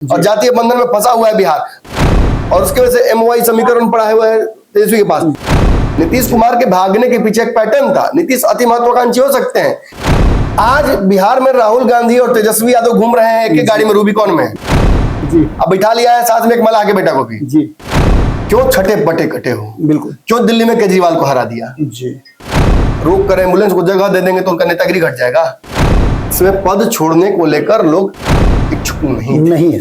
और जातीय बंधन में फंसा हुआ है बिहार, और उसके वजह से MOI समीकरण पड़ा हुआ है तेजस्वी के पास। नीतीश कुमार के भागने के पीछे एक पैटर्न था। नीतीश अति महत्वाकांक्षी हो सकते हैं। आज बिहार में राहुल गांधी और तेजस्वी यादव घूम रहे हैं एक गाड़ी में, रूबिकॉन में जी। अब बिठा लिया है साथ में एक मलाह के बेटा को भी जी। क्यों छठे पटे कटे हो? बिल्कुल। क्यों दिल्ली में केजरीवाल को हरा दिया जी? रोक कर एम्बुलेंस को जगह दे देंगे तो उनका नेतागिरी घट जाएगा। इसमें पद छोड़ने को लेकर लोग इच्छुक नहीं है।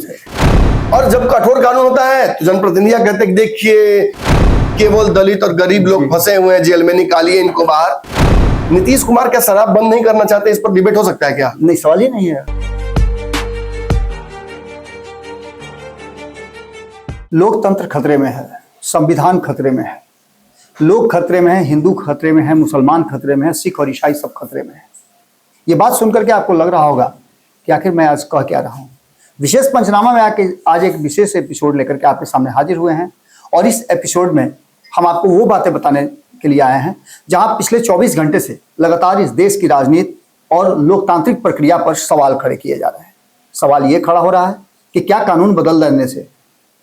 और जब कठोर कानून होता है तो जनप्रतिनिधियां कहते हैं देखिए केवल दलित और गरीब लोग फंसे हुए हैं जेल में, निकालिए इनको बाहर। नीतीश कुमार क्या शराब बंद नहीं करना चाहते? इस पर डिबेट हो सकता है क्या? नहीं, सवाल ही नहीं है। लोकतंत्र खतरे में है, संविधान खतरे में है, लोग खतरे में है, हिंदू खतरे में है, मुसलमान खतरे में है, सिख और ईसाई सब खतरे में है। ये बात सुनकर के आपको लग रहा होगा कि आखिर मैं आज कह क्या रहा हूं। विशेष पंचनामा में आके आज एक विशेष एपिसोड लेकर के आपके सामने हाजिर हुए हैं, और इस एपिसोड में हम आपको वो बातें बताने के लिए आए हैं जहां पिछले 24 घंटे से लगातार इस देश की राजनीति और लोकतांत्रिक प्रक्रिया पर सवाल खड़े किए जा रहे हैं। सवाल ये खड़ा हो रहा है कि क्या कानून बदल देने से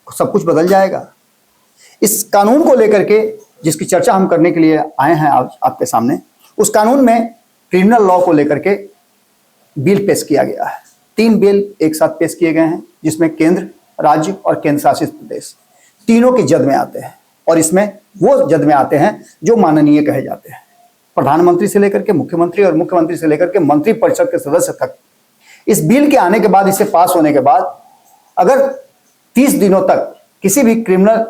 सब कुछ बदल जाएगा? इस कानून को लेकर के जिसकी चर्चा हम करने के लिए आए हैं आज आपके सामने, उस कानून में क्रिमिनल लॉ को लेकर के बिल पेश किया गया है। 3 बिल एक साथ पेश किए गए हैं, जिसमें केंद्र, राज्य और केंद्र शासित प्रदेश तीनों के जद में आते हैं, और इसमें वो जद में आते हैं जो माननीय कहे जाते हैं। प्रधानमंत्री से लेकर के मुख्यमंत्री और मुख्यमंत्री से लेकर के मंत्री परिषद के सदस्य तक। इस बिल के आने के बाद, इसे पास होने के बाद, अगर 30 दिनों तक किसी भी क्रिमिनल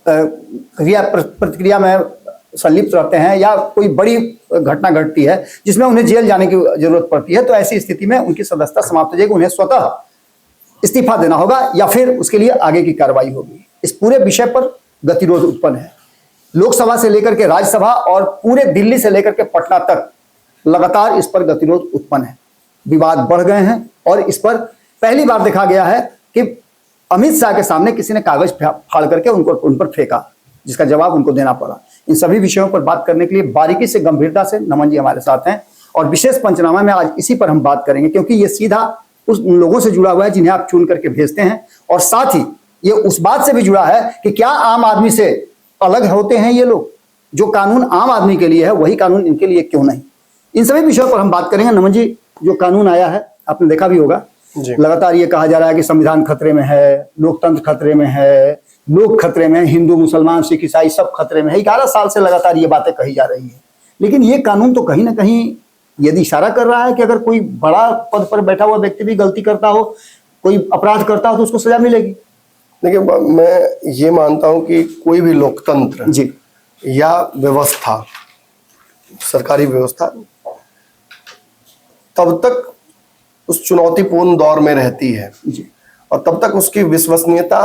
प्रतिक्रिया में संलिप्त रहते हैं या कोई बड़ी घटना घटती है जिसमें उन्हें जेल जाने की जरूरत पड़ती है, तो ऐसी स्थिति में उनकी सदस्यता समाप्त हो जाएगी। उन्हें स्वतः इस्तीफा देना होगा या फिर उसके लिए आगे की कार्रवाई होगी। इस पूरे विषय पर गतिरोध उत्पन्न है। लोकसभा से लेकर के राज्यसभा और पूरे दिल्ली से लेकर के पटना तक लगातार इस पर गतिरोध उत्पन्न है। विवाद बढ़ गए हैं, और इस पर पहली बार देखा गया है कि अमित शाह के सामने किसी ने कागज फाड़ करके उन पर फेंका, जिसका जवाब उनको देना पड़ा। इन सभी विषयों पर बात करने के लिए बारीकी से, गंभीरता से नमन जी हमारे साथ हैं, और विशेष पंचनामा में आज इसी पर हम बात करेंगे, क्योंकि ये सीधा उस लोगों से जुड़ा हुआ है जिन्हें आप चुन करके भेजते हैं, और साथ ही ये उस बात से भी जुड़ा है कि क्या आम आदमी से अलग होते हैं ये लोग? जो कानून आम आदमी के लिए है वही कानून इनके लिए क्यों नहीं? इन सभी विषयों पर हम बात करेंगे। नमन जी, जो कानून आया है आपने देखा भी होगा, लगातार ये कहा जा रहा है कि संविधान खतरे में है, लोकतंत्र खतरे में है, लोग खतरे में है, हिंदू मुसलमान सिख ईसाई सब खतरे में है। 11 साल से लगातार ये बातें कही जा रही है, लेकिन ये कानून तो कहीं ना कहीं यदि इशारा कर रहा है कि अगर कोई बड़ा पद पर बैठा हुआ व्यक्ति भी गलती करता हो, कोई अपराध करता हो, तो उसको सजा मिलेगी। देखिए, मैं ये मानता हूं कि कोई भी लोकतंत्र जी या व्यवस्था, सरकारी व्यवस्था, तब तक उस चुनौतीपूर्ण दौर में रहती है जी, और तब तक उसकी विश्वसनीयता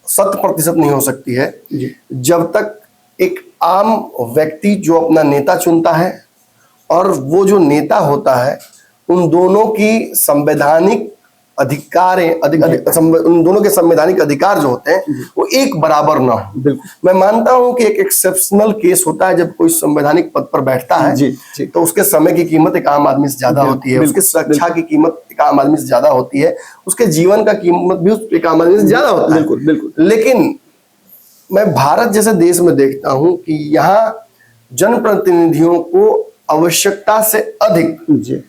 100% नहीं हो सकती है जी, जब तक एक आम व्यक्ति जो अपना नेता चुनता है और वो जो नेता होता है, उन दोनों की संवैधानिक अधिकार, उन दोनों के संवैधानिक अधिकार जो होते हैं वो एक बराबर ना हो। मैं मानता हूं कि एक एक्सेप्शनल केस होता है जब कोई संवैधानिक पद पर बैठता है जी, तो उसके समय की कीमत एक आम आदमी से ज्यादा होती है, उसकी सुरक्षा की कीमत एक आम आदमी से ज्यादा होती है, उसके जीवन का कीमत भी एक आम आदमी से ज्यादा होता है। बिल्कुल। लेकिन मैं भारत जैसे देश में देखता हूं कि यहाँ जनप्रतिनिधियों को आवश्यकता से अधिक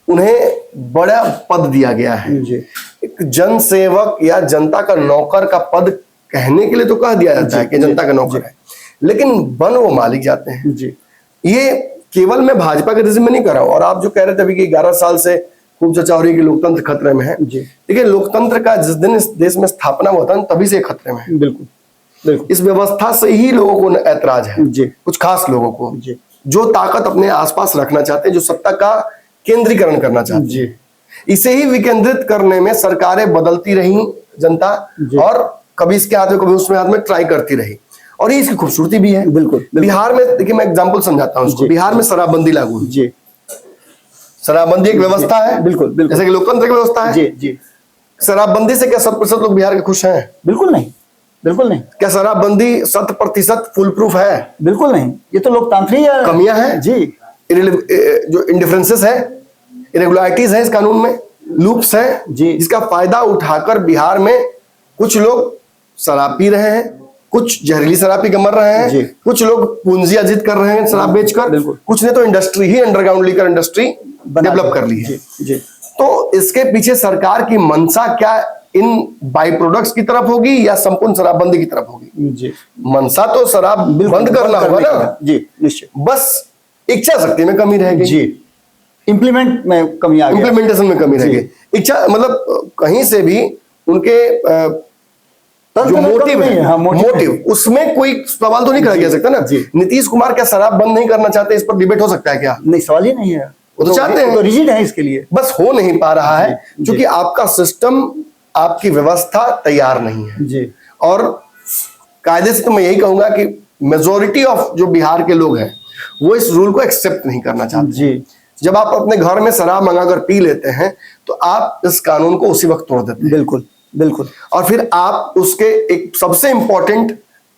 उन्हें बड़ा पद दिया गया है। एक जन सेवक या जनता का नौकर का पद कहने के लिए तो कह दिया जाता है कि जनता का नौकर है, लेकिन बन वो मालिक जाते हैं जी। ये केवल मैं भाजपा के रिज्म में नहीं कर रहा हूं, और आप जो कह रहे थे अभी कि 11 साल से खूब चर्चा हो रही है कि लोकतंत्र खतरे में है। देखिए, लोकतंत्र का जिस दिन इस देश में स्थापना हुआ था तभी से खतरे में है। बिल्कुल। इस व्यवस्था से ही लोगों को ऐतराज है जी, कुछ खास लोगों को जो ताकत अपने आसपास रखना चाहते हैं, जो सत्ता का केंद्रीकरण करना चाहती है। इसे ही विकेंद्रित करने में सरकारें बदलती रही, जनता, और कभी इसके हाथ में कभी उसमें हाथ में ट्राई करती रही, और ये इसकी खूबसूरती भी है। बिल्कुल। बिहार में देखिए, मैं एग्जांपल समझाता हूँ इसको। बिहार में शराबबंदी लागू है। शराबबंदी एक व्यवस्था है, बिल्कुल, जैसे कि लोकतंत्र की व्यवस्था है जी। शराबबंदी से क्या 100% लोग बिहार के खुश हैं? बिल्कुल नहीं, बिल्कुल नहीं। क्या शराबबंदी 100% फुल प्रूफ है? बिल्कुल नहीं। ये तो लोकतांत्रिक कमियां हैं जी, जो इंडिफरेंसेस है, इरेगुलरिटीज है इस कानून में लूप्स हैं जी। जिसका फायदा उठाकर बिहार में कुछ लोग शराब पी रहे हैं, कुछ जहरीली शराब पी के मर रहे जी। हैं, कुछ लोग पूंजी अर्जित कर रहे हैं शराब बेचकर, बिल्कुल। कुछ ने तो इंडस्ट्री ही अंडरग्राउंड लीकर इंडस्ट्री डेवलप कर ली है। जी जी तो इसके पीछे सरकार की मंशा क्या इन बाई प्रोडक्ट्स की तरफ होगी या संपूर्ण शराबबंदी की तरफ होगी? जी, मंशा तो शराब बंद करना होगा ना, जी निश्चित। बस इच्छा शक्ति में कमी रहेगी, जी, इम्प्लीमेंट में कमी आ गई, इम्प्लीमेंटेशन में कमी रहेगी। इच्छा मतलब कहीं से भी उनके जो मोटिव है, हाँ, मोटिव उसमें कोई सवाल तो नहीं करा जा सकता ना। नीतीश कुमार क्या शराब बंद नहीं करना चाहते? इस पर डिबेट हो सकता है क्या? नहीं, सवाल ही नहीं है। वो तो चाहते हैं, तो रिजिड है इसके लिए, बस हो नहीं पा रहा है क्योंकि आपका सिस्टम, आपकी व्यवस्था तैयार नहीं है। जी। और कायदे से तो मैं यही कहूंगा कि मेजोरिटी ऑफ जो बिहार के लोग हैं वो इस रूल को एक्सेप्ट नहीं करना चाहते। जी। जब आप अपने घर में शराब मंगाकर पी लेते हैं तो आप इस कानून को उसी वक्त तोड़ देते हैं। बिल्कुल बिल्कुल। और फिर आप उसके एक सबसे इंपॉर्टेंट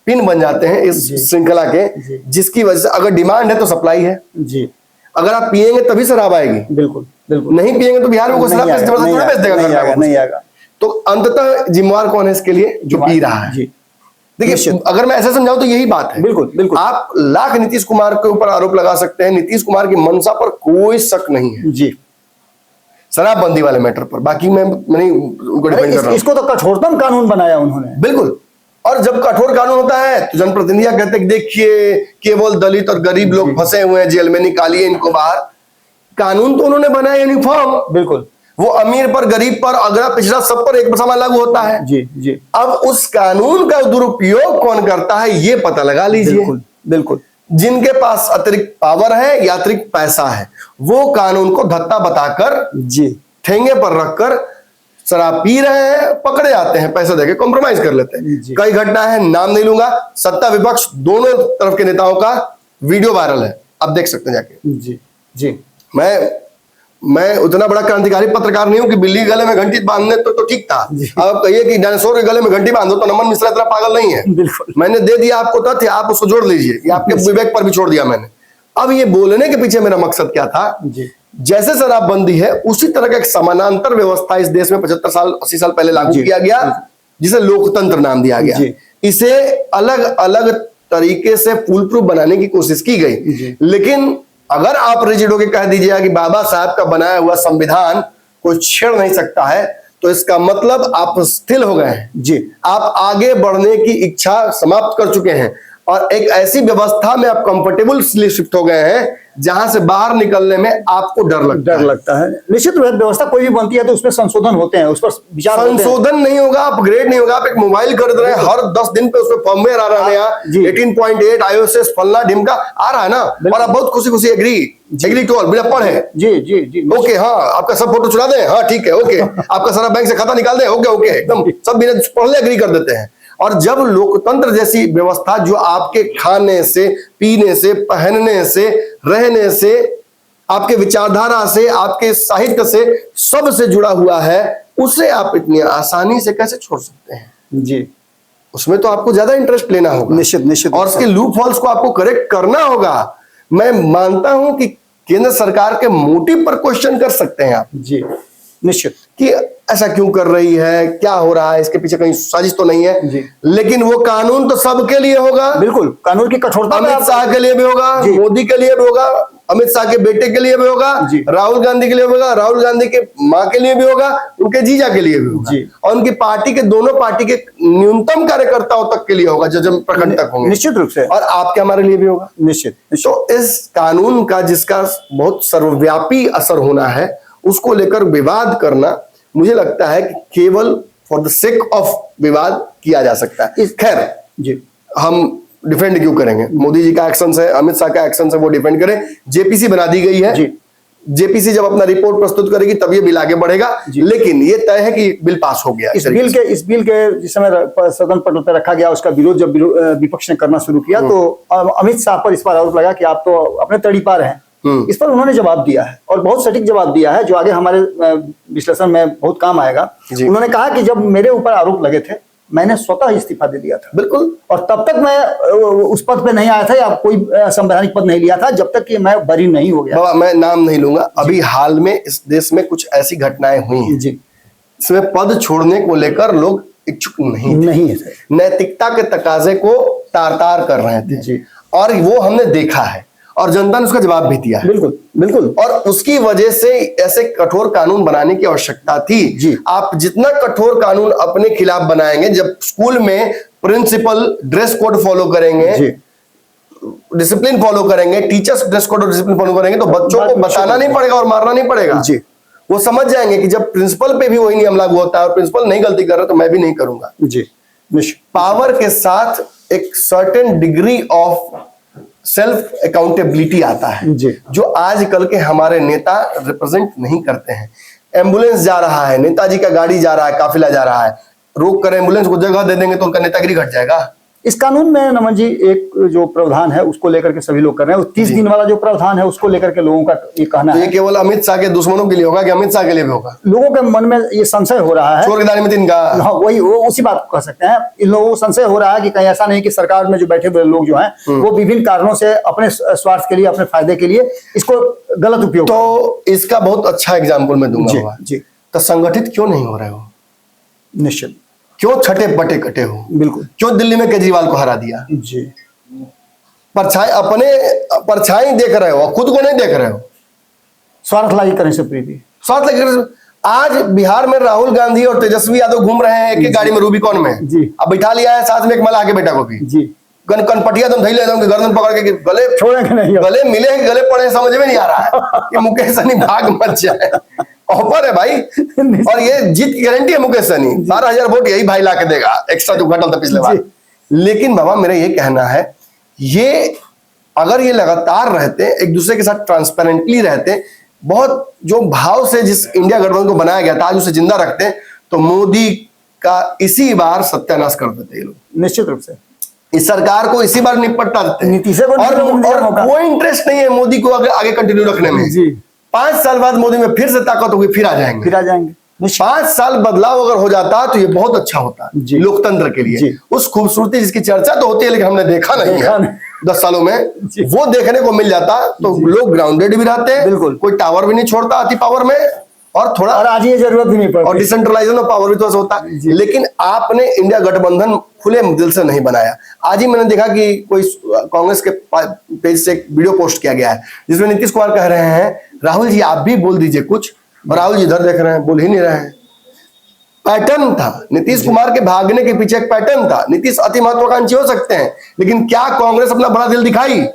पिन बन जाते हैं इस श्रृंखला के, जिसकी वजह से अगर डिमांड है तो सप्लाई है। जी। अगर आप पिएंगे तभी शराब आएगी, बिल्कुल बिल्कुल। नहीं पिएंगे तो बिहार में कोई शराब बेच देगा। नहीं आएगा। तो अंततः जिम्मेवार कौन है इसके लिए? जो पी रहा है। देखिए, अगर मैं ऐसा समझाऊं तो यही बात है। बिल्कुल बिल्कुल। आप लाख नीतीश कुमार के ऊपर आरोप लगा सकते हैं, नीतीश कुमार की मंशा पर कोई शक नहीं है जी, शराबबंदी वाले मैटर पर। बाकी मैं नहीं उनको डिफेंड कर रहा हूं। इसको तो कठोरतम कानून बनाया उन्होंने। बिल्कुल। और जब कठोर कानून होता है तो जनप्रतिनिधियां कहते हैं कि देखिए केवल दलित और गरीब लोग फंसे हुए हैं, जेल में निकालिए इनको बाहर। कानून तो उन्होंने बनाया यूनिफॉर्म, बिल्कुल। वो अमीर पर, गरीब पर, अगला पिछड़ा सब पर एक समान लागू होता है। जी जी। अब उस कानून का दुरुपयोग कौन करता है ये पता लगा लीजिए। बिल्कुल बिल्कुल। जिनके पास अतिरिक्त पावर है या अतिरिक्त पैसा है वो कानून को धत्ता बताकर जी, ठेंगे पर रखकर शराब पी रहे हैं, पकड़े जाते हैं, पैसे देके कॉम्प्रोमाइज कर लेते हैं। कई घटना है, नाम नहीं लूंगा, सत्ता विपक्ष दोनों तरफ के नेताओं का वीडियो वायरल है, आप देख सकते हैं जाके। जी जी। मैं उतना बड़ा क्रांतिकारी पत्रकार नहीं हूं कि बिल्ली के गले में घंटी बांधने तो ठीक था। अब कहिए कि डायनासोर के गले में घंटी बांधो तो नमन मिश्रा इतना पागल नहीं है। बिल्कुल। मैंने दे दिया आपको तथ्य, आप उसको जोड़ लीजिए, ये आपके विवेक पर भी छोड़ दिया मैंने। अब ये बोलने के पीछे मेरा मकसद क्या था? जैसे शराबबंदी है उसी तरह का एक समानांतर व्यवस्था इस देश में 75 साल 80 साल पहले लागू किया गया, जिसे लोकतंत्र नाम दिया गया। इसे अलग अलग तरीके से फूल प्रूफ बनाने की कोशिश की गई। लेकिन अगर आप रिजिड होकर कह दीजिएगा कि बाबा साहब का बनाया हुआ संविधान कोई छेड़ नहीं सकता है, तो इसका मतलब आप स्थिर हो गए हैं जी, आप आगे बढ़ने की इच्छा समाप्त कर चुके हैं और एक ऐसी व्यवस्था में आप कंफर्टेबल शिफ्ट हो गए हैं जहां से बाहर निकलने में आपको डर लगता है। निश्चित रूप से व्यवस्था कोई भी बनती है तो उसमें संशोधन होते हैं, उस पर विचार संशोधन नहीं होगा, अपग्रेड नहीं होगा। आप एक मोबाइल खरीद रहे हैं, हर 10 दिन पे उसमें फर्मवेयर आ रहा है, यहाँ 18.8 iOS फलना ढिमका आ रहा है ना, और आप बहुत खुशी खुशी एग्री टू ऑल बिना पढ़े। जी जी जी। ओके, हाँ आपका सब फोटो चुरा दें, हाँ ठीक है, ओके आपका सारा बैंक से खाता निकाल दें, ओके ओके, एकदम सब बिना पढ़ले एग्री कर देते हैं। और जब लोकतंत्र जैसी व्यवस्था जो आपके खाने से, पीने से, पहनने से, रहने से, आपके विचारधारा से, आपके साहित्य से, सब से जुड़ा हुआ है, उसे आप इतनी आसानी से कैसे छोड़ सकते हैं? जी, उसमें तो आपको ज्यादा इंटरेस्ट लेना होगा, निश्चित, और उसके लूप होल्स को आपको करेक्ट करना होगा। मैं मानता हूं कि केंद्र सरकार के मोटिव पर क्वेश्चन कर सकते हैं आप जी, निश्चित, कि ऐसा क्यों कर रही है, क्या हो रहा है, इसके पीछे कहीं साजिश तो नहीं है जी। लेकिन वो कानून तो सबके लिए होगा। बिल्कुल, कानून की कठोरता अमित शाह के लिए भी होगा, मोदी के लिए भी होगा, अमित शाह के बेटे के लिए भी होगा, राहुल गांधी के लिए भी होगा, राहुल गांधी के माँ के लिए भी होगा, उनके जीजा के लिए भी होगा, और उनकी पार्टी के, दोनों पार्टी के न्यूनतम कार्यकर्ताओं तक के लिए होगा, जो प्रखंड तक होंगे, निश्चित रूप से, और आपके हमारे लिए भी होगा। निश्चित। तो इस कानून का जिसका बहुत सर्वव्यापी असर होना है, उसको लेकर विवाद करना मुझे लगता है कि केवल फॉर द सेक ऑफ विवाद किया जा सकता है। खैर जी, हम डिफेंड क्यों करेंगे? मोदी जी का एक्शन है, अमित शाह का एक्शन है, वो डिफेंड करें। जेपीसी बना दी गई है, जेपीसी जब अपना रिपोर्ट प्रस्तुत करेगी तब ये बिल आगे बढ़ेगा, लेकिन ये तय है कि बिल पास हो गया। इस बिल के जिस समय सदन पटल पर रखा गया, उसका विरोध जब विपक्ष ने करना शुरू किया तो अमित शाह पर इस पर आरोप लगा कि आप तो अपने तड़ी पार हैं। इस पर उन्होंने जवाब दिया है, और बहुत सटीक जवाब दिया है, जो आगे हमारे विश्लेषण में बहुत काम आएगा। उन्होंने कहा कि जब मेरे ऊपर आरोप लगे थे मैंने स्वतः इस्तीफा दे दिया था। बिल्कुल। और तब तक मैं उस पद पे नहीं आया था या कोई संवैधानिक पद नहीं लिया था जब तक कि मैं बरी नहीं हो गया। बाबा मैं नाम नहीं लूंगा, अभी हाल में इस देश में कुछ ऐसी घटनाएं हुई हैं जी, इसमें पद छोड़ने को लेकर लोग इच्छुक नहीं है सर। नैतिकता के तकाजे को तार तार कर रहे थे जी। और वो हमने देखा है और जनता ने उसका जवाब भी दिया है। बिल्कुल बिल्कुल। और उसकी वजह से ऐसे कठोर कानून बनाने की आवश्यकता थी। जी। आप जितना कठोर कानून अपने खिलाफ बनाएंगे, जब स्कूल में प्रिंसिपल ड्रेस कोड फॉलो करेंगे, जी, डिसिप्लिन फॉलो करेंगे, टीचर्स ड्रेस कोड और डिसिप्लिन फॉलो करेंगे, तो बच्चों को बताना नहीं पड़ेगा और मारना नहीं पड़ेगा। जी, वो समझ जाएंगे कि जब प्रिंसिपल पे भी वही नियम लागू होता है और प्रिंसिपल नहीं गलती कर रहा तो मैं भी नहीं करूंगा। जी, पावर के साथ एक certain degree of self accountability आता है जी। जो आजकल के हमारे नेता रिप्रेजेंट नहीं करते हैं। एम्बुलेंस जा रहा है, नेताजी का गाड़ी जा रहा है, काफिला जा रहा है, रोक कर एम्बुलेंस को जगह दे देंगे तो उनका नेतागिरी घट जाएगा। इस कानून में नमन जी एक जो प्रावधान है उसको लेकर के सभी लोग कर रहे हैं, 30 दिन वाला जो प्रावधान है उसको लेकर के लोगों का ये कहना ये है। केवल अमित शाह के दुश्मनों के लिए होगा कि अमित शाह के लिए भी होगा? लोगों के मन में ये संशय हो रहा है। चोर के दाने में दिन का। हाँ, वही वो उसी बात को कह सकते हैं। इन लोगों को संशय हो रहा है कि कहीं ऐसा नहीं कि सरकार में जो बैठे हुए लोग जो हैं वो विभिन्न कारणों से अपने स्वार्थ के लिए, अपने फायदे के लिए इसको गलत उपयोग। तो इसका बहुत अच्छा एग्जाम्पल मैं दूंगा। जी, तो संगठित क्यों नहीं हो रहे हो? निश्चित। क्यों छठे बटे कटे हो? बिल्कुल। क्यों दिल्ली में केजरीवाल को हरा दिया? जी, परछाई अपने परछाई देख रहे हो, खुद को नहीं देख रहे हो। स्वार्थ लागी करने से प्रीति। स्वार्थ लगे। आज बिहार में राहुल गांधी और तेजस्वी यादव घूम रहे हैं एक गाड़ी में, रूबिकॉन में। जी। अब बिठा लिया है साथ में एक मलाह के बेटा को भी। जी, कनपटिया तुम धैले गर्दन पकड़ के गले छोड़ेंगे नहीं। गले मिले हैं, गले पड़े, समझ में नहीं आ रहा है कि मुकेश सहनी भाग मत जाए। ऑफर है भाई और ये जीत की गारंटी है। मुकेश सहनी 12,000 वोट यही भाई ला के देगा, एक्स्ट्रा जो घटल था पिछले बार। लेकिन बाबा मेरा ये कहना है, ये अगर ये लगातार रहते, एक दूसरे के साथ ट्रांसपेरेंटली रहते, बहुत जो भाव से जिस इंडिया गठबंधन को बनाया गया था आज उसे जिंदा रखते, तो मोदी का इसी बार सत्यानाश कर देते ये लोग। निश्चित रूप से इस सरकार को इसी बार निपटा देते। नीतीश को और कोई इंटरेस्ट नहीं है मोदी को आगे कंटिन्यू रखने में। जी। 5 साल बाद मोदी में फिर से ताकत होगी, फिर आ जाएंगे। 5 साल बदलाव अगर हो जाता तो ये बहुत अच्छा होता लोकतंत्र के लिए। उस खूबसूरती जिसकी चर्चा तो होती है लेकिन हमने देखा नहीं है 10 सालों में, वो देखने को मिल जाता तो लोग ग्राउंडेड भी रहते। बिल्कुल। कोई टावर भी नहीं छोड़ता अति पावर में, और थोड़ा और आज ये जरूरत भी नहीं पड़ती, और डिसेंट्रलाइजेशन ऑफ पावर भी तो होता। लेकिन आपने इंडिया गठबंधन खुले दिल से नहीं बनाया। आज ही मैंने देखा कि कोई कांग्रेस के पेज से एक वीडियो पोस्ट किया गया है जिसमें नीतीश कुमार कह रहे हैं राहुल जी आप भी बोल दीजिए कुछ, और राहुल जी इधर देख रहे हैं, बोल ही नहीं रहे हैं। पैटर्न था नीतीश कुमार के भागने के पीछे, एक पैटर्न था। नीतीश अति महत्वाकांक्षी हो सकते हैं लेकिन क्या कांग्रेस अपना बड़ा दिल दिखाई?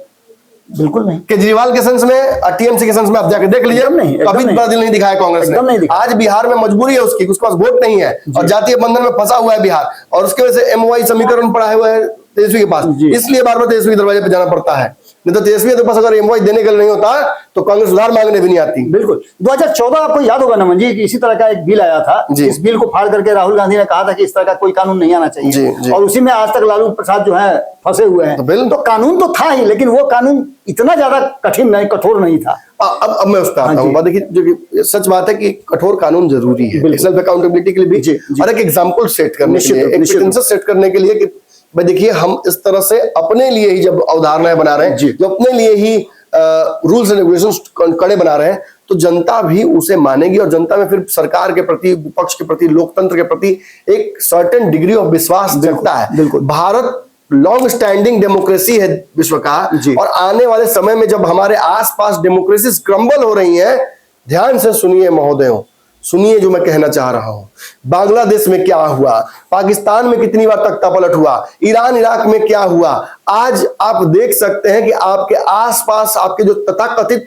बिल्कुल नहीं। केजरीवाल के सेंस में, टीएमसी के सेंस में आप जाके देख लीजिए, कभी बड़ा दिल नहीं दिखाया कांग्रेस ने। आज बिहार में मजबूरी है उसके पास वोट नहीं है और जातीय बंधन में फंसा हुआ है बिहार, और उसके वजह से एमओआई समीकरण पड़ा हुआ है तेजस्वी के पास, इसलिए बार बार तेजस्वी दरवाजे पे जाना पड़ता है। नहीं तो तेजस्वी के पास अगर एमओआई देने के लिए नहीं होता तो कांग्रेस उधार मांगने भी नहीं आती। बिल्कुल। 2014 आपको याद होगा नमन जी कि इसी तरह का एक बिल आया था। इस बिल को फाड़ करके राहुल गांधी ने कहा था कि इस तरह का कोई कानून नहीं आना चाहिए, और उसी में आज तक लालू प्रसाद जो है फंसे हुए हैं। तो कानून तो था ही लेकिन वो कानून इतना ज्यादा कठिन नहीं, कठोर नहीं था। अब मैं उस पर आता हूँ। देखिए जो सच बात है कि कठोर कानून जरूरी है सेल्फ अकाउंटेबिलिटी के लिए भी, और एक एग्जाम्पल सेट करने के लिए, एक प्रिंसिपल सेट करने के लिए कि भाई देखिए हम इस तरह से अपने लिए ही जब अवधारणाएं बना रहे हैं, जो अपने लिए ही रूल्स एंड रेगुलेशंस कड़े बना रहे हैं, तो जनता भी उसे मानेगी और जनता में फिर सरकार के प्रति, विपक्ष के प्रति, लोकतंत्र के प्रति एक सर्टेन डिग्री ऑफ विश्वास जगता है। भारत लॉन्ग स्टैंडिंग डेमोक्रेसी है विश्व का, और आने वाले समय में जब हमारे आसपास डेमोक्रेसी क्रम्बल हो रही है, ध्यान से सुनिए महोदयों, सुनिए जो मैं कहना चाह रहा हूं। बांग्लादेश में क्या हुआ, पाकिस्तान में कितनी बार तख्ता पलट हुआ, ईरान इराक में क्या हुआ, आज आप देख सकते हैं कि आपके आसपास आपके जो तथाकथित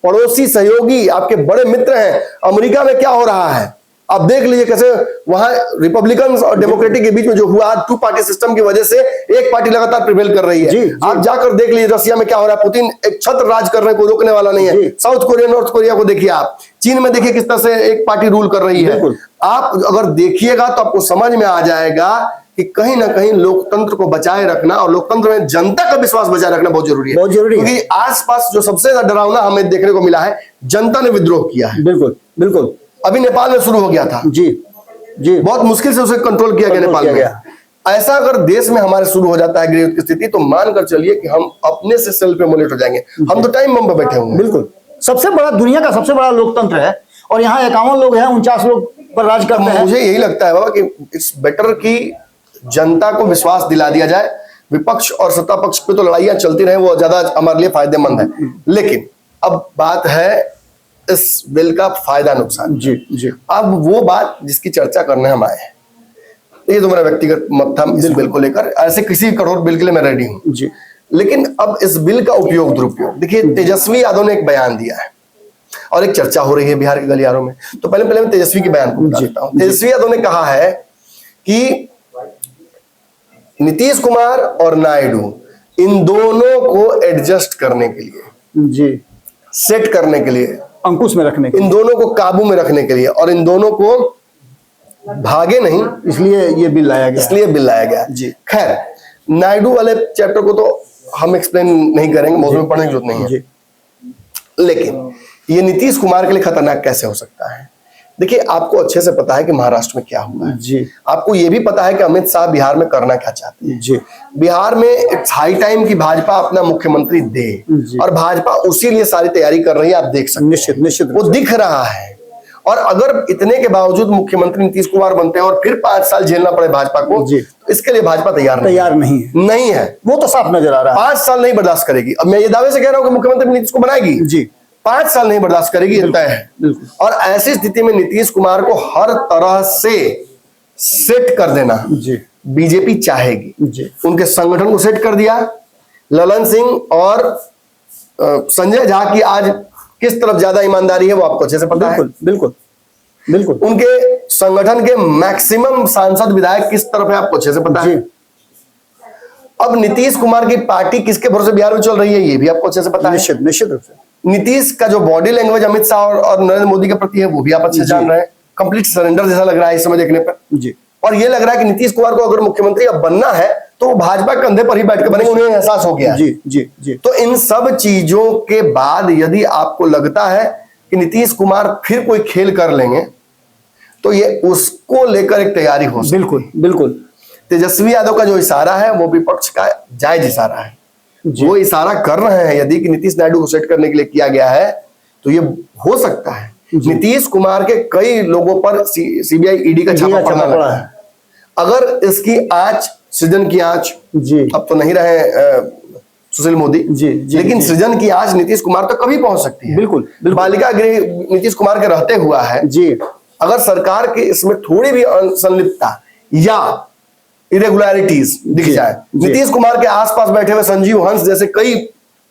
पड़ोसी सहयोगी, आपके बड़े मित्र हैं, अमेरिका में क्या हो रहा है। आप देख लीजिए कैसे वहां रिपब्लिकन और डेमोक्रेटिक के बीच में जो हुआ, 2 पार्टी सिस्टम की वजह से एक पार्टी लगातार प्रिवेल कर रही है। आप जाकर देख लीजिए रसिया में क्या हो रहा है, पुतिन एक छत्र राज कर रहे हैं, कोई रोकने वाला नहीं है। साउथ कोरिया, नॉर्थ कोरिया को देखिए, आप चीन में देखिए किस तरह से एक पार्टी रूल कर रही है। आप अगर देखिएगा तो आपको समझ में आ जाएगा कि कहीं ना कहीं लोकतंत्र को बचाए रखना और लोकतंत्र में जनता का विश्वास बचाए रखना बहुत जरूरी है। बहुत जरूरी है, क्योंकि आसपास जो सबसे ज्यादा डरावना हमें देखने को मिला है, जनता ने विद्रोह किया है। बिल्कुल बिल्कुल। अभी नेपाल में शुरू हो गया था। जी, बहुत मुश्किल से उसे कंट्रोल किया गया नेपाल में। ऐसा अगर देश में हमारे शुरू हो जाता है गृह युद्ध की स्थिति, तो मानकर चलिए कि हम अपने से सेल्फ एमोलेट हो जाएंगे। हम तो टाइम बम पे बैठे होंगे। बिल्कुल, सबसे बड़ा दुनिया का सबसे बड़ा लोकतंत्र है और यहाँ 51 लोग हैं, 49 लोग पर राज करते हैं। मुझे यही लगता है बाबा कि इट्स बेटर कि जनता को विश्वास दिला दिया जाए, विपक्ष और सत्ता पक्ष पे तो लड़ाइयां चलती रहे, वो ज्यादा हमारे लिए फायदेमंद है। लेकिन अब बात है इस बिल का फायदा नुकसान। जी जी। अब वो बात जिसकी चर्चा करने हम आए हैं, ये तो मेरा व्यक्तिगत मत था इस बिल को लेकर। ऐसे किसी कठोर बिल के लिए मैं रेडी हूं जी। लेकिन अब इस बिल का उपयोग दुरुपयोग, देखिए तेजस्वी यादव ने एक बयान दिया है और एक चर्चा हो रही है बिहार के गलियारों में। तो पहले मैं तेजस्वी के बयान को बता देता हूं। तेजस्वी यादव ने कहा है कि नीतीश कुमार और नायडू, इन दोनों को एडजस्ट करने के लिए, जी, सेट करने के लिए, अंकुश में रखने के इन दोनों को काबू में रखने के लिए और इन दोनों को भागे नहीं, इसलिए ये बिल लाया गया। इसलिए बिल लाया गया जी। खैर, नायडू वाले चैप्टर को तो हम एक्सप्लेन नहीं करेंगे, मौजूद में पढ़ने की जरूरत नहीं है। जी। लेकिन ये नीतीश कुमार के लिए खतरनाक कैसे हो सकता है? देखिए, आपको अच्छे से पता है कि महाराष्ट्र में क्या हुआ है। जी। आपको ये भी पता है कि अमित शाह बिहार में करना क्या चाहते हैं। जी। बिहार में इट्स हाई टाइम की भाजपा अपना मुख्यमंत्री दे, और भाजपा उसी लिए सारी तैयारी कर रही है। आप देख सकते हैं, निश्चित निश्चित वो दिख रहा है। और अगर इतने के बावजूद मुख्यमंत्री नीतीश कुमार बनते हैं और फिर 5 साल झेलना पड़े भाजपा को, जी। तो इसके लिए भाजपा तैयार नहीं है। वो तो साफ नजर आ रहा है। 5 साल नहीं बर्दाश्त करेगी। अब मैं ये दावे से कह रहा हूं कि मुख्यमंत्री नीतीश को बनाएगी जी। 5 साल नहीं बर्दाश्त करेगी, ये तय है। और ऐसी स्थिति में नीतीश कुमार को हर तरह से सेट कर देना जी। बीजेपी चाहेगी। जी। उनके संगठन को सेट कर दिया। ललन सिंह और संजय झा की आज किस तरफ ज्यादा ईमानदारी है वो आपको अच्छे से पता है। बिल्कुल बिल्कुल बिल्कुल। उनके संगठन के मैक्सिमम सांसद विधायक किस तरफ है आपको अच्छे से पता है। अब नीतीश कुमार की पार्टी किसके भरोसे बिहार में चल रही है ये भी आपको अच्छे से पता है। निश्चित रूप से। नीतीश का जो बॉडी लैंग्वेज अमित शाह और नरेंद्र मोदी के प्रति है वो भी आप अच्छे से जान रहे हैं। कंप्लीट सरेंडर जैसा लग रहा है इस समय देखने पर। जी। और ये लग रहा है कि नीतीश कुमार को अगर मुख्यमंत्री अब बनना है तो वो भाजपा के कंधे पर ही बैठ के बनेंगे, उन्हें एहसास हो गया। जी जी जी। तो इन सब चीजों के बाद यदि आपको लगता है कि नीतीश कुमार फिर कोई खेल कर लेंगे तो ये उसको लेकर एक तैयारी हो सकती है। बिल्कुल बिल्कुल। तेजस्वी यादव का जो इशारा है वो विपक्ष का जायज इशारा है। वो इशारा कर रहे हैं यदि कि नीतीश नायडू को सेट करने के लिए किया गया है तो ये हो सकता है। नीतीश कुमार के कई लोगों पर सीबीआई ईडी का छापा पड़ना लगा है। अगर इसकी आंच, सृजन की आंच, जी, अब तो नहीं रहे सुशील मोदी, जी, जी, लेकिन जी, सृजन की आंच नीतीश कुमार तक कभी पहुंच सकती है। बिल्कुल, बिल्कुल। बालिका गृह नीतीश कुमार के रहते हुआ है जी। अगर सरकार की इसमें थोड़ी भी संलिप्तता या इरेगुलरिटीज दिख जाए, नीतीश कुमार के आसपास बैठे हुए संजीव हंस जैसे कई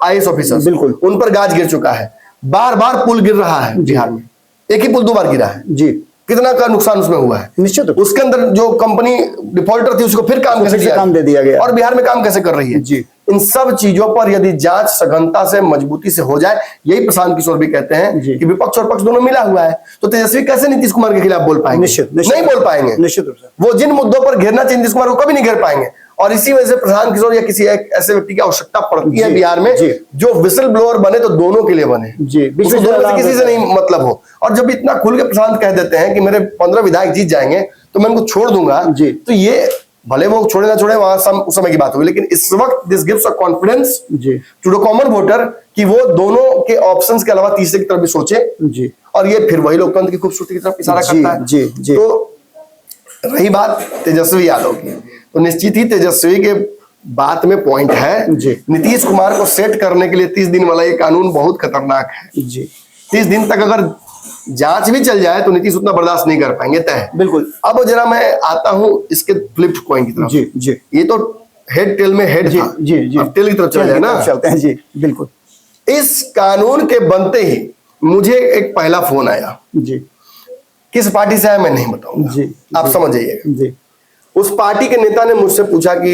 आईएएस ऑफिसर्स, बिल्कुल, उन पर गाज गिर चुका है। बार बार पुल गिर रहा है बिहार में, एक ही पुल 2 बार गिरा है। जी। कितना का नुकसान उसमें हुआ है। निश्चित। उसके अंदर जो कंपनी डिफॉल्टर थी उसको फिर काम कैसे दे दिया गया और बिहार में काम कैसे कर रही है। जी। इन सब चीजों पर यदि जांच सघनता से, मजबूती से हो जाए, यही प्रशांत किशोर भी कहते हैं कि विपक्ष और पक्ष दोनों मिला हुआ है, तो तेजस्वी कैसे नीतीश कुमार के खिलाफ बोल पाएंगे? निश्चित नहीं बोल पाएंगे। निश्चित रूप से। वो जिन मुद्दों पर घेरना चाहिए नीतीश कुमार को कभी नहीं घेर पाएंगे। और इसी वजह से प्रशांत किशोर या किसी एक ऐसे व्यक्ति की आवश्यकता पड़ती है बिहार में जो विसल ब्लोअर बने तो दोनों के लिए बने, उसको दोनों में किसी से नहीं मतलब हो। और जब इतना खुल के प्रशांत कह देते हैं कि मेरे 15 विधायक जीत जाएंगे तो मैं उनको छोड़ दूंगा, तो ये भले वो छोड़े ना छोड़े वहां उस समय की बात होगी, लेकिन इस वक्त this gives a confidence to the common voter कि वो दोनों के ऑप्शंस के अलावा तीसरे की तरफ भी सोचे। और ये फिर वही लोकतंत्र की खूबसूरती की तरफ इशारा करता है। तो रही बात तेजस्वी यादव की, तो निश्चित ही तेजस्वी के बात में पॉइंट है। नीतीश कुमार को सेट करने के लिए 30 दिन वाला ये कानून बहुत खतरनाक है। 30 दिन तक अगर जांच भी चल जाए तो नीतीश उतना बर्दाश्त नहीं कर पाएंगे, तय। बिल्कुल। अब जरा मैं आता हूं इसके फ्लिप कॉइन की तरफ। जी। ये तो हेड टेल में हेड था, अब टेल की तरफ चल जाए ना, चलते हैं। जी बिल्कुल। इस कानून के बनते ही मुझे एक पहला फोन आया। जी। किस पार्टी से आया मैं नहीं बताऊंगा, आप समझ जाइएगा। उस पार्टी के नेता ने मुझसे पूछा कि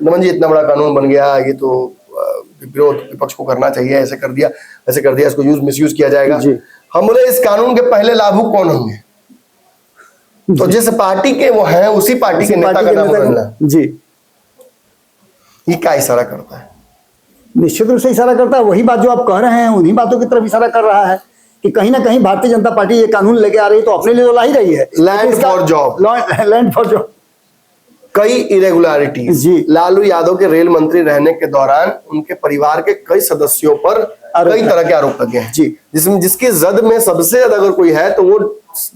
नमन जी इतना बड़ा कानून बन गया, ये तो विरोध विपक्ष को करना चाहिए, ऐसे कर दिया ऐसे कर दिया, इसको मिसयूज किया जाएगा। हम बोले इस कानून के पहले लाभुक कौन होंगे? तो जिस पार्टी के वो हैं उसी पार्टी के नेता का नाम बोलना। जी। ये क्या इशारा करता है? निश्चित रूप से इशारा करता है, वही बात जो आप कह रहे हैं उन्हीं बातों की तरफ इशारा कर रहा है कि कहीं ना कहीं भारतीय जनता पार्टी ये कानून लेके आ रही है तो अपने लिए तो ला ही रही है। Land for job, land for job कई इरेगुलरिटीज जी। लालू यादव के रेल मंत्री रहने के दौरान उनके परिवार के कई सदस्यों पर कई तरह के आरोप लगे हैं जी। जिसमें जिसकी जद में सबसे ज्यादा अगर कोई है तो वो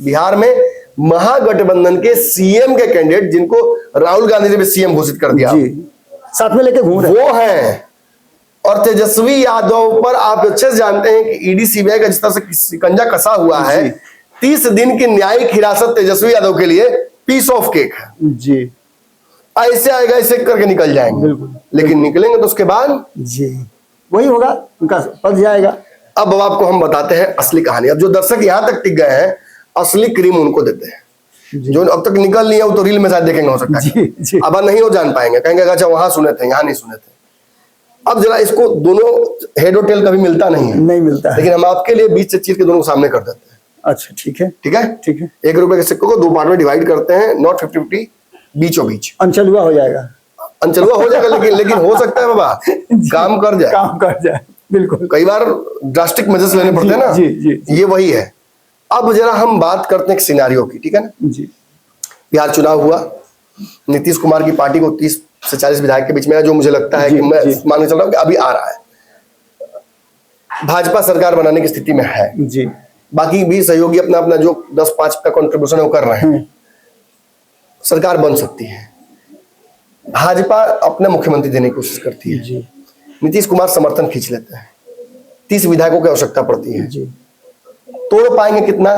बिहार में महागठबंधन के सीएम के कैंडिडेट, जिनको राहुल गांधी ने भी सीएम घोषित कर दिया, जी, साथ में लेके घूम रहे वो हैं। और तेजस्वी यादव पर आप अच्छे से जानते हैं कि ईडी सीबीआई का जिस तरह से शिकंजा कसा हुआ है, 30 दिन की न्यायिक हिरासत तेजस्वी यादव के लिए पीस ऑफ केक है जी। ऐसे आएगा ऐसे करके निकल जाएंगे, बिल्कुल। लेकिन निकलेंगे तो उसके बाद जी, वही होगा, उनका पद जाएगा। अब आपको हम बताते हैं असली कहानी। अब जो दर्शक यहां तक टिक गए हैं, असली क्रीम उनको देते हैं। जो अब तक निकल नहीं है वो तो रील में शायद देखेंगे हो सकता है, जी, जी। अब नहीं हो जान पाएंगे, कहेंगे अच्छा वहां सुने थे यहाँ नहीं सुने थे। अब जरा इसको दोनों हेड और टेल कभी मिलता नहीं है, नहीं मिलता है। लेकिन हम आपके लिए बीच से चीर के दोनों को सामने कर देते हैं। अच्छा, ठीक है, ठीक है, ठीक है। 1 रुपए के सिक्कों को 2 पार्ट में डिवाइड करते हैं, नॉट 50-50, बीचों बीच अंचलुआ हो जाएगा। अंचलुआ हो जाएगा, लेकिन हो सकता है बाबा काम कर जाए, काम कर जाए। बिल्कुल, कई बार ड्रास्टिक मेजर्स लेने पड़ते हैं ना। जी, जी। ये वही है। अब जरा हम बात करते हैं एक सिनारियो की, ठीक है ना। जी, बिहार चुनाव हुआ, नीतीश कुमार की पार्टी को 30 से 40 विधायक के बीच में, जो मुझे लगता है जी, कि मैं जी। मान के चल रहा हूं कि अभी आ रहा है, भाजपा सरकार बनाने की स्थिति में है। जी, बाकी भी सहयोगी अपना अपना जो 10-5 का कंट्रीब्यूशन है वो कर रहे हैं, सरकार बन सकती है। भाजपा अपना मुख्यमंत्री देने की कोशिश करती है, जी, नीतीश कुमार समर्थन खींच लेते हैं, 30 विधायकों की आवश्यकता पड़ती है। जी, तोड़ पाएंगे कितना,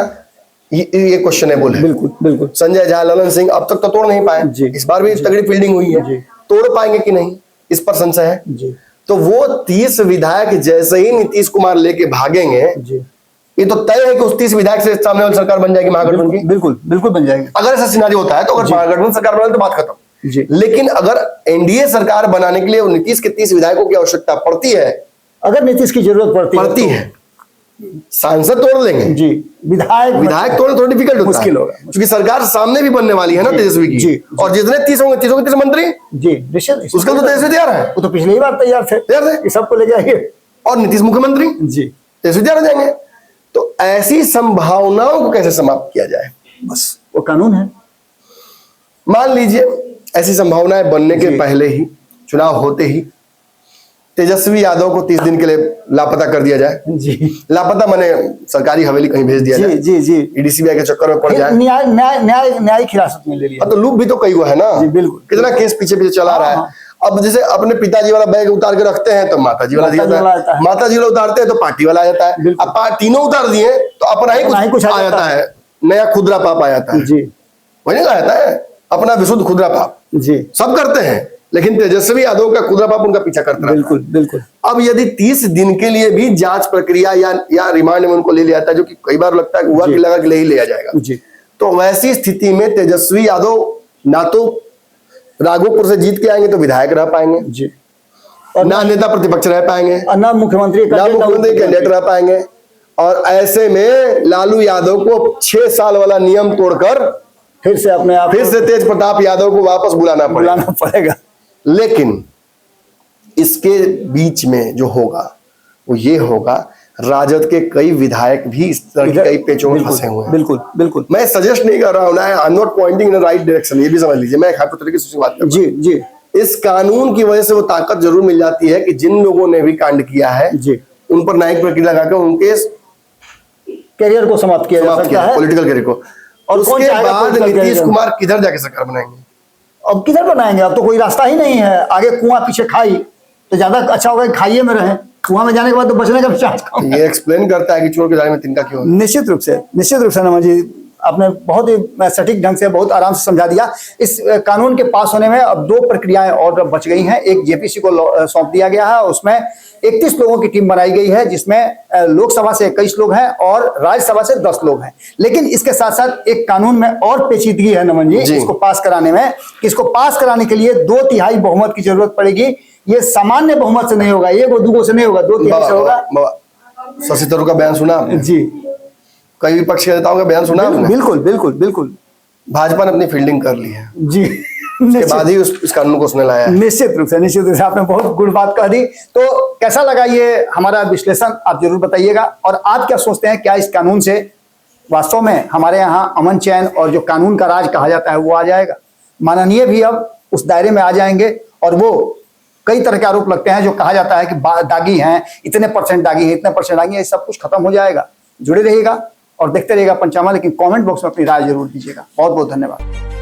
ये क्वेश्चनेबल है। बिल्कुल, बिल्कुल। संजय झा, ललन सिंह अब तक तो तोड़ नहीं पाए, जी। इस बार भी तगड़ी फील्डिंग हुई जी। है, तोड़ पाएंगे कि नहीं इस पर संशय है। जी, तो वो 30 विधायक जैसे ही नीतीश कुमार लेके भागेंगे, जी, ये तो तय है कि उस 30 विधायक से सामने वाली सरकार बन जाएगी महागठबंधन की। बिल्कुल, बिल्कुल बन जाएगी। अगर ऐसा सिनारी होता है तो अगर महागठबंधन सरकार बना तो बात खत्म। जी, लेकिन अगर एनडीए सरकार बनाने के लिए नीतीश के 30 विधायकों की आवश्यकता पड़ती है, अगर नीतीश की जरूरत पड़ती है, सांसद तोड़ लेंगे, जी, विधायक तोड़ना थोड़ा डिफिकल्ट होता मुश्किल है, होगा। क्योंकि सरकार सामने भी बनने वाली है ना तेजस्वी की। जी, और जितने 30 होंगे 30 के 30 मंत्री, जी, निश्चित। उसका तो तेजस्वी तैयार है, वो तो पिछली बार तैयार थे, तैयार थे। सबको ले जाइए। और नीतीश मुख्यमंत्री, जी, तेजस्वी तैयार हो जाएंगे। तो ऐसी संभावनाओं को कैसे समाप्त किया जाए, बस वो कानून है। मान लीजिए ऐसी संभावनाएं बनने के पहले ही, चुनाव होते ही तेजस्वी यादव को 30 दिन के लिए लापता कर दिया जाए। जी, लापता माने सरकारी हवेली कहीं भेज दिया जाए, जी, जी, ईडी सीबीआई के चक्कर में पड़ जाए। न्यायिक हिरासत में ले लिया। तो लूप भी तो कई हुआ है ना। जी, बिल्कुल। कितना केस पीछे पीछे चला रहा है। अब जैसे अपने पिताजी वाला बैग उतार के रखते हैं तो माताजी वाला दिया जाता है, माताजी वाला उतारते हैं तो पार्टी वाला आ जाता है। अब तीनों उतार दिए तो अपना ही कुछ आ जाता है, नया खुदरा पाप आ जाता है। जी, वही नहीं आता है, अपना विशुद्ध खुदरा पाप। जी, सब करते हैं, लेकिन तेजस्वी यादव का खुदरा पाप उनका पीछा करता है। बिल्कुल, बिल्कुल। अब यदि 30 दिन के लिए भी जांच प्रक्रिया या रिमांड में उनको ले लिया जाता है, जो कि कई बार लगता है कि हुआ कि लगा कि ले ही लिया जाएगा, जी, तो वैसी स्थिति में तेजस्वी यादव ना तो राघोपुर से जीत के आएंगे तो विधायक रह पाएंगे, जी, और ना नेता प्रतिपक्ष रह पाएंगे, ना मुख्यमंत्री कैंडिडेट रह पाएंगे। और ऐसे में लालू यादव को 6 साल वाला नियम तोड़कर फिर से तेज प्रताप यादव को वापस बुलाना पड़ेगा। लेकिन इसके बीच में जो होगा वो ये होगा, राजद के कई विधायक भी इस तरह के कई पेचों में फंसे हुए हैं। बिल्कुल, बिल्कुल। मैं सजेस्ट नहीं कर रहा हूं ना, I am not pointing in right direction, ये भी समझ लीजिए, मैं एक हाइपोथेटिकल से बात कर रहा हूं। जी, जी। इस कानून की वजह से वो ताकत जरूर मिल जाती है कि जिन लोगों ने भी कांड किया है, जी, उन पर न्यायिक प्रक्रिया लगाकर उनके कैरियर को समाप्त किया जा सकता है, पॉलिटिकल कैरियर को। और उसके बाद नीतीश कुमार किधर जाके सरकार बनाएंगे? अब किधर बनाएंगे? अब तो कोई रास्ता ही नहीं है, आगे कुआं पीछे खाई, तो ज्यादा अच्छा होगा कि खाइए में रहे, कुआं में जाने के बाद तो बचने का चांस कम है। ये एक्सप्लेन करता है कि चोर के जाने में तिनका क्यों। निश्चित रूप से नमन जी, आपने बहुत ही सटीक ढंग से बहुत आराम से समझा दिया। इस कानून के पास होने में अब 2 प्रक्रियाएं और बच गई हैं। एक जेपीसी को सौंप दिया गया है, उसमें 31 लोगों की टीम बनाई गई है, जिसमें लोकसभा से 21 लोग हैं और राज्यसभा से 10 लोग हैं। लेकिन इसके साथ साथ एक कानून में और पेचीदगी है नमन जी, इसको पास कराने में। इसको पास कराने के लिए 2/3 बहुमत की जरूरत पड़ेगी। ये सामान्य बहुमत से नहीं होगा, 1-2 से नहीं होगा, 2/3 से होगा। शशि थरूर का बयान सुना आपने? जी, कई विपक्ष के नेताओं का बयान सुना आपने? बिल्कुल, बिल्कुल, बिल्कुल। भाजपा ने अपनी फील्डिंग कर ली है जी, उसके बाद ही इस कानून को उसने लाया है। निश्चित रूप से आपने बहुत गुड बात कह दी। तो कैसा लगा ये हमारा विश्लेषण, आप जरूर बताइएगा। और आप क्या सोचते हैं, क्या इस कानून से वास्तव में हमारे यहाँ अमन चैन और जो कानून का राज कहा जाता है वो आ जाएगा? माननीय भी अब उस दायरे में आ जाएंगे और वो कई तरह के आरोप लगते हैं जो कहा जाता है कि दागी हैं, इतने परसेंट दागी हैं, इतने परसेंट दागी हैं, ये सब कुछ खत्म हो जाएगा। जुड़े रहिएगा और देखते रहिएगा पंचामा, लेकिन कमेंट बॉक्स में अपनी राय जरूर दीजिएगा। बहुत बहुत धन्यवाद।